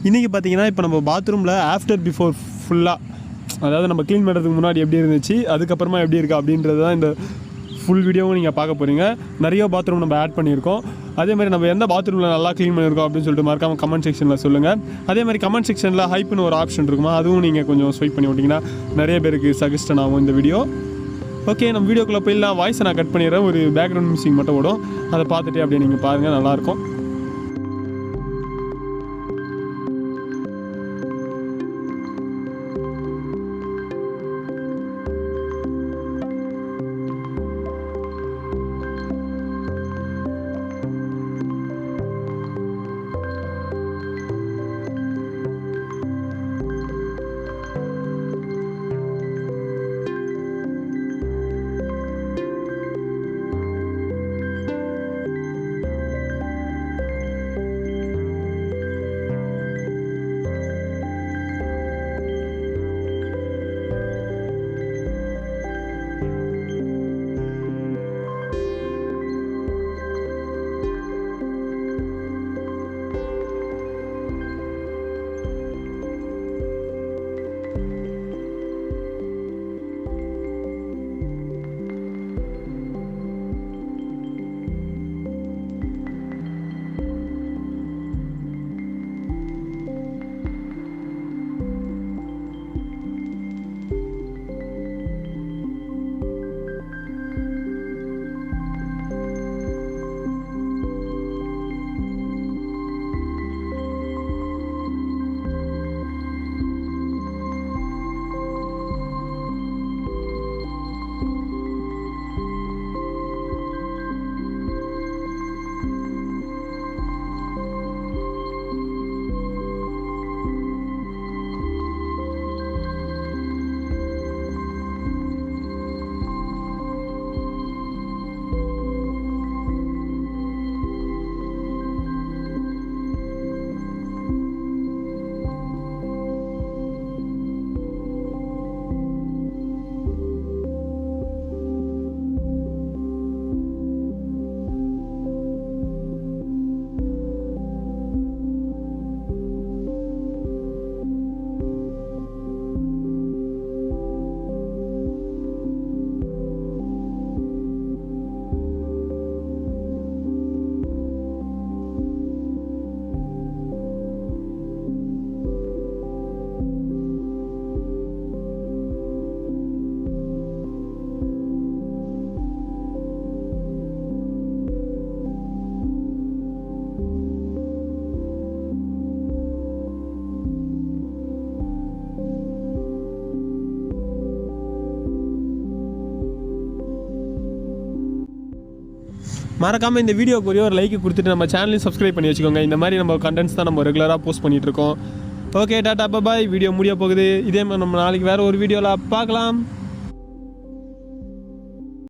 இன்றைக்கி பார்த்தீங்கன்னா இப்போ நம்ம பாத்ரூமில் ஆஃப்டர் பிஃபோர் ஃபுல்லாக, அதாவது நம்ம க்ளீன் பண்ணுறதுக்கு முன்னாடி எப்படி இருந்துச்சு, அதுக்கப்புறமா எப்படி இருக்குது அப்படின்றது தான் இந்த ஃபுல் வீடியோவும் நீங்கள் பார்க்க போகிறீங்க. நிறைய பாத்ரூம் நம்ம ஆட் பண்ணியிருக்கோம். அதேமாதிரி நம்ம எந்த பாத்ரூமில் நல்லா க்ளீன் பண்ணியிருக்கோம் அப்படின்னு சொல்லிட்டு மறக்காமல் கமெண்ட் செக்ஷனில் சொல்லுங்கள். அதேமாதிரி கமெண்ட் செக்ஷனில் ஹைப்னு ஒரு ஆப்ஷன் இருக்குமா, அதுவும் நீங்கள் கொஞ்சம் ஸ்வைப் பண்ணி விட்டிங்கன்னா நிறைய பேருக்கு சஜஸ்டன் ஆகும் இந்த வீடியோ. ஓகே, நம்ம வீடியோக்குள்ளே போயிடலாம். வாய்ஸை நான் கட் பண்ணிடுறேன், ஒரு பேக்ரவுண்ட் மியூசிக் மட்டும் ஓடும், அதை பார்த்துட்டு அப்படியே நீங்கள் பாருங்கள், நல்லாயிருக்கும். மறக்காமல் இந்த வீடியோக்கு ஒரே ஒரு லைக் கொடுத்துட்டு நம்ம சேனலையும் சப்ஸ்கிரைப் பண்ணி வச்சுக்கோங்க. இந்த மாதிரி நம்ம கண்டென்ட்ஸ் தான் நம்ம ரெகுலராக போஸ்ட் பண்ணிகிட்ருக்கோம். ஓகே, டாட்டா பாய். வீடியோ முடிய போகுது. இதே மாதிரி நம்ம நாளைக்கு வேறு ஒரு வீடியோவில் பார்க்கலாம்.